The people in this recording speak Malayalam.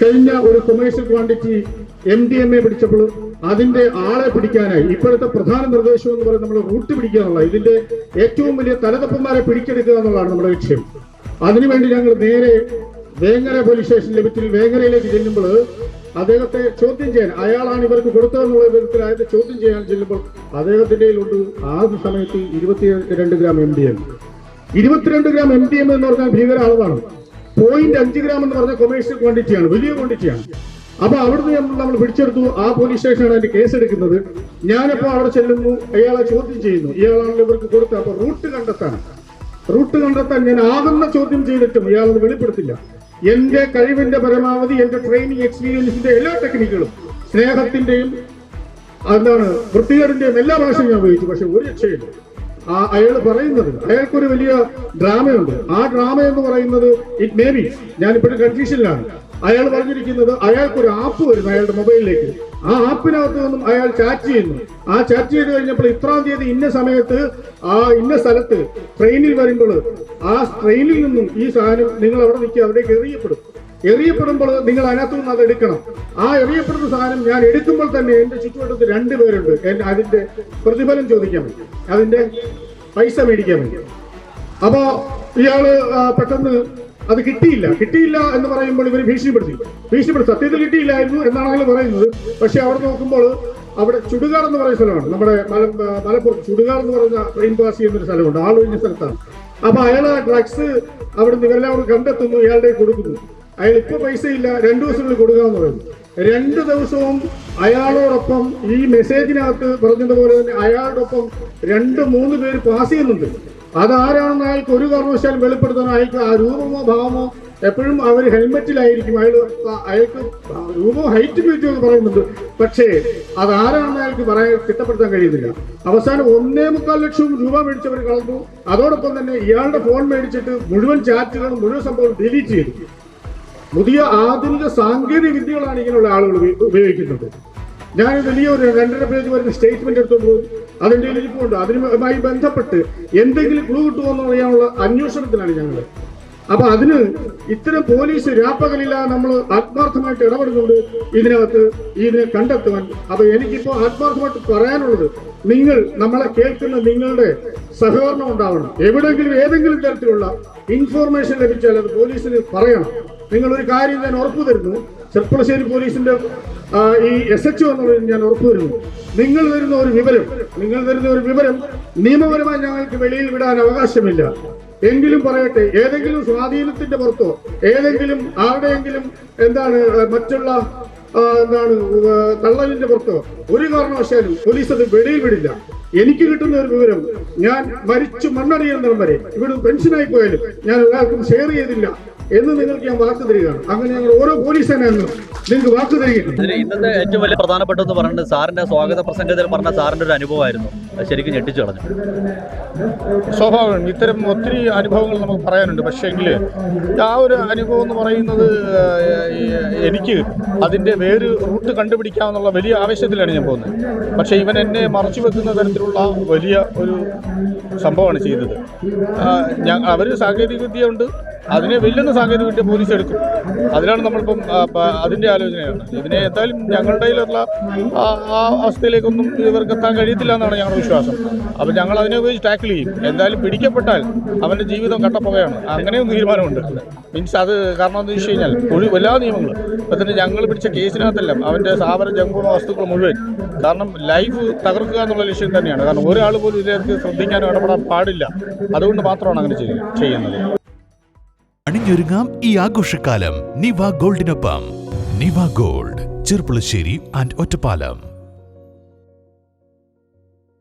കഴിഞ്ഞ ഒരു കൊമേഴ്ഷ്യൽ ക്വാണ്ടിറ്റി MDMA പിടിച്ചപ്പോൾ അതിന്റെ ആളെ പിടിക്കാനായി ഇപ്പോഴത്തെ പ്രധാന നിർദ്ദേശം എന്ന് പറയുന്നത് നമ്മൾ റൂട്ട് പിടിക്കുക എന്നുള്ള ഇതിന്റെ ഏറ്റവും വലിയ തലതപ്പന്മാരെ പിടിച്ചെടുക്കുക എന്നുള്ളതാണ് നമ്മുടെ ലക്ഷ്യം. അതിനുവേണ്ടി ഞങ്ങൾ നേരെ വേങ്ങര പോലീസ് സ്റ്റേഷൻ ലിമിറ്റിൽ വേങ്ങരയിലേക്ക് ചെല്ലുമ്പോൾ അദ്ദേഹത്തെ ചോദ്യം ചെയ്യാൻ, അയാളാണ് ഇവർക്ക് കൊടുത്തതെന്നുള്ള വിധത്തിൽ അയാളെ ചോദ്യം ചെയ്യാൻ ചെല്ലുമ്പോൾ അദ്ദേഹത്തിന്റെ കയ്യിലുണ്ട് ആ സമയത്ത് 22 ഗ്രാം MDMA. 22 ഗ്രാം MDMA എന്ന് പറഞ്ഞാൽ ഭീകര അളവാണ്. 0.5 ഗ്രാം എന്ന് പറഞ്ഞ കൊമേഴ്ഷ്യൽ ക്വാണ്ടിറ്റിയാണ്, വലിയ ക്വാണ്ടിറ്റിയാണ്. അപ്പൊ അവിടുന്ന് നമ്മൾ പിടിച്ചെടുത്തു. ആ പോലീസ് സ്റ്റേഷനാണ് അതിന്റെ കേസ് എടുക്കുന്നത്. ഞാനിപ്പോ അവിടെ ചെല്ലുന്നു, അയാളെ ചോദ്യം ചെയ്യുന്നു. ഇയാളാണല്ലോ ഇവർക്ക് കൊടുത്തത്. അപ്പൊ റൂട്ട് കണ്ടെത്താൻ ഞാൻ ആകുന്ന ചോദ്യം ചെയ്തിട്ടും ഇയാളത് വെളിപ്പെടുത്തില്ല. എന്റെ കഴിവിന്റെ പരമാവധി എന്റെ ട്രെയിനിങ് എക്സ്പീരിയൻസിന്റെ എല്ലാ ടെക്നിക്കുകളും സ്നേഹത്തിന്റെയും വൃത്തികേടിന്റെയും എല്ലാ ഭാഷയും ഞാൻ ഉപയോഗിച്ചു. പക്ഷെ ഒരു രക്ഷയില്ല. അയാൾ പറയുന്നത്, അയാൾക്കൊരു വലിയ ഡ്രാമയുണ്ട്. ആ ഡ്രാമ എന്ന് പറയുന്നത് ഇറ്റ് മേ ബി, ഞാനിപ്പോഴും കൺഫ്യൂഷനിലാണ്. അയാൾ പറഞ്ഞിരിക്കുന്നത് അയാൾക്കൊരു ആപ്പ് വരുന്നു അയാളുടെ മൊബൈലിലേക്ക്. ആ ആപ്പിനകത്ത് നിന്നും അയാൾ ചാറ്റ് ചെയ്യുന്നു. ആ ചാറ്റ് ചെയ്ത് കഴിഞ്ഞപ്പോൾ ഇത്രാം തീയതി ഇന്ന സമയത്ത് ഇന്ന സ്ഥലത്ത് ട്രെയിനിൽ വരുമ്പോൾ ആ ട്രെയിനിൽ നിന്നും ഈ സാധനം നിങ്ങൾ അവിടെ നിൽക്കുക, അവിടേക്ക് എറിയപ്പെടുമ്പോൾ നിങ്ങൾ അതിനകത്ത് നിന്ന് അത് എടുക്കണം. ആ എറിയപ്പെടുന്ന സാധനം ഞാൻ എടുക്കുമ്പോൾ തന്നെ എന്റെ ചുറ്റുവട്ടത്ത് 2 പേരുണ്ട് അതിന്റെ പ്രതിഫലം ചോദിക്കാൻ വേണ്ടി, അതിന്റെ പൈസ മേടിക്കാൻ വേണ്ടി. അപ്പോ ഇയാള് പെട്ടെന്ന് അത് കിട്ടിയില്ല എന്ന് പറയുമ്പോൾ ഇവർ ഭീഷണിപ്പെടുത്തി. സത്യത്തിൽ കിട്ടിയില്ലായിരുന്നു എന്നാണ് അയാൾ പറയുന്നത്. പക്ഷെ അവിടെ നോക്കുമ്പോൾ അവിടെ ചുടുകാർ എന്ന് പറയുന്ന സ്ഥലമാണ്, നമ്മുടെ മലപ്പുറം ചുടുകാർ എന്ന് പറയുന്ന ട്രെയിൻ പാസ് ചെയ്യുന്നൊരു സ്ഥലമുണ്ട്, ആളൊഴിഞ്ഞ സ്ഥലത്താണ്. അപ്പൊ അയാൾ ഡ്രഗ്സ് അവിടെ ഇവരെല്ലാം അവിടെ കണ്ടെത്തുന്നു, ഇയാളുടെ കൊടുക്കുന്നു. അയാൾ ഇപ്പൊ പൈസ ഇല്ല, 2 ദിവസങ്ങളിൽ കൊടുക്കാമെന്ന് പറയുന്നു. 2 ദിവസവും അയാളോടൊപ്പം ഈ മെസ്സേജിനകത്ത് പറഞ്ഞതുപോലെ തന്നെ അയാളോടൊപ്പം 2-3 പേര് പാസ് ചെയ്യുന്നുണ്ട്. അതാരാണെന്ന് അയാൾക്ക് ഒരു കാരണവശാലും വെളിപ്പെടുത്താൻ അയാൾക്ക് ആ രൂപമോ ഭാവമോ എപ്പോഴും അവർ ഹെൽമെറ്റിലായിരിക്കും. അയാൾക്ക് രൂപമോ ഹൈറ്റ് വെയിറ്റ് എന്ന് പറയുന്നുണ്ട്. പക്ഷേ അതാരാണെന്ന് അയാൾക്ക് തിട്ടപ്പെടുത്താൻ കഴിയുന്നില്ല. അവസാനം 1.25 ലക്ഷം രൂപ മേടിച്ചവർ കളഞ്ഞു. അതോടൊപ്പം തന്നെ ഇയാളുടെ ഫോൺ മേടിച്ചിട്ട് മുഴുവൻ ചാറ്റുകളും മുഴുവൻ സംഭവം ഡിലീറ്റ് ചെയ്തു. പുതിയ ആധുനിക സാങ്കേതിക വിദ്യകളാണ് ഇങ്ങനെയുള്ള ആളുകൾ ഉപയോഗിക്കുന്നത്. ഞാൻ വലിയ ഒരു 2.5 പേജ് വരുന്ന സ്റ്റേറ്റ്മെന്റ് എടുത്തുകൊണ്ട് പോകും. അതിന്റെ ഇരിപ്പുണ്ട്. അതിനുമായി ബന്ധപ്പെട്ട് എന്തെങ്കിലും ക്ലൂ കിട്ടുമോ എന്ന് പറയാനുള്ള അന്വേഷണത്തിലാണ് ഞങ്ങൾ. അപ്പൊ അതിന് ഇത്തരം പോലീസ് രാപ്പകലില്ലാതെ നമ്മൾ ആത്മാർത്ഥമായിട്ട് ഇടപെടുന്നുണ്ട് ഇതിനെ കണ്ടെത്തുവാൻ. അപ്പൊ എനിക്കിപ്പോ ആത്മാർത്ഥമായിട്ട് പറയാനുള്ളത്, നിങ്ങൾ നമ്മളെ കേൾക്കുന്ന നിങ്ങളുടെ സഹകരണം ഉണ്ടാവണം. എവിടെയെങ്കിലും ഏതെങ്കിലും തരത്തിലുള്ള ഇൻഫോർമേഷൻ ലഭിച്ചാൽ അത് പോലീസിന് പറയണം. നിങ്ങളൊരു കാര്യം ഞാൻ ഉറപ്പു തരുന്നു, ചെർപ്പളശ്ശേരി പോലീസിന്റെ ഈ SHO എന്നുള്ളത് ഞാൻ ഉറപ്പു തരുന്നു. നിങ്ങൾ തരുന്ന ഒരു വിവരം നിയമപരമായി ഞങ്ങൾക്ക് വെളിയിൽ വിടാൻ അവകാശമില്ല. എങ്കിലും പറയട്ടെ, ഏതെങ്കിലും സ്വാധീനത്തിന്റെ പുറത്തോ ഏതെങ്കിലും ആരുടെയെങ്കിലും മറ്റുള്ള തള്ളലിന്റെ പുറത്തോ ഒരു കാരണവശാലും പോലീസ് അത് വെളിയിൽ വിടില്ല. എനിക്ക് കിട്ടുന്ന ഒരു വിവരം ഞാൻ മരിച്ചു മണ്ണറിയുന്നിടം വരെ ഇവിടെ പെൻഷനായി പോയാലും ഞാൻ ഒരാൾക്കും ഷെയർ ചെയ്തില്ല എന്ന് നിങ്ങൾക്ക് ഞാൻ വാക്ക് തരികയാണ്. അങ്ങനെ ഞങ്ങൾ ഓരോ പോലീസ് സേനയെന്നും നിങ്ങൾക്ക് വാക്ക് തരികയാണ്. ഇന്നത്തെ ഏറ്റവും വലിയ പ്രധാനപ്പെട്ടെന്ന് പറയുന്നത് സാറിന്റെ സ്വാഗത പ്രസംഗത്തിൽ പറഞ്ഞ സാറിന്റെ ഒരു അനുഭവമായിരുന്നു. ശരിക്കും ഞെട്ടിച്ചു കളഞ്ഞു. സ്വാഭാവികം, ഇത്തരം ഒത്തിരി അനുഭവങ്ങൾ നമുക്ക് പറയാനുണ്ട്. പക്ഷേ എങ്കിൽ ആ ഒരു അനുഭവം എന്ന് പറയുന്നത് എനിക്ക് അതിൻ്റെ വേറെ റൂട്ട് കണ്ടുപിടിക്കാമെന്നുള്ള വലിയ ആവേശത്തിലാണ് ഞാൻ പോകുന്നത്. പക്ഷേ ഇവൻ എന്നെ മറച്ചു വെക്കുന്ന തരത്തിലുള്ള വലിയ ഒരു സംഭവമാണ് ചെയ്തത്. അവർ സാങ്കേതികവിദ്യ ഉണ്ട്, അതിനെ വെല്ലുന്ന സാങ്കേതികവിദ്യ പോലീസ് എടുക്കും. അതിലാണ് നമ്മളിപ്പം അതിൻ്റെ ആലോചനയാണ്. ഇതിനെ എന്തായാലും ഞങ്ങളുടെ കയ്യിലുള്ള ആ അവസ്ഥയിലേക്കൊന്നും ഇവർക്ക് എത്താൻ കഴിയത്തില്ല എന്നാണ് ഞങ്ങളുടെ വിശ്വാസം. അപ്പം ഞങ്ങൾ അതിനെ ഉപയോഗിച്ച് ടാക്കിൾ ചെയ്യും. എന്തായാലും പിടിക്കപ്പെട്ടാൽ അവൻ്റെ ജീവിതം കട്ടപ്പുകയാണ്. അങ്ങനെയും തീരുമാനമുണ്ട്. മീൻസ് അത് കാരണം എന്ന് വെച്ച് കഴിഞ്ഞാൽ എല്ലാ നിയമങ്ങളും ഇപ്പം തന്നെ ഞങ്ങൾ പിടിച്ച കേസിനകത്തെല്ലാം അവൻ്റെ സ്ഥാപന ജംഗമ വസ്തുക്കൾ മുഴുവൻ, കാരണം ലൈഫ് തകർക്കുക എന്നുള്ള ലക്ഷ്യം തന്നെയാണ്. കാരണം ഒരാൾ പോലും ഇതിലേക്ക് ശ്രദ്ധിക്കാനോ ഇടപെടാൻ പാടില്ല. അതുകൊണ്ട് മാത്രമാണ് അങ്ങനെ ചെയ്യുന്നത്. അണിഞ്ഞൊരുങ്ങാം ഈ ആഘോഷക്കാലം നിവ ഗോൾഡിനൊപ്പം. നിവ ഗോൾഡ്, ചെർപ്പുളശ്ശേരി ആൻഡ് ഒറ്റപ്പാലം.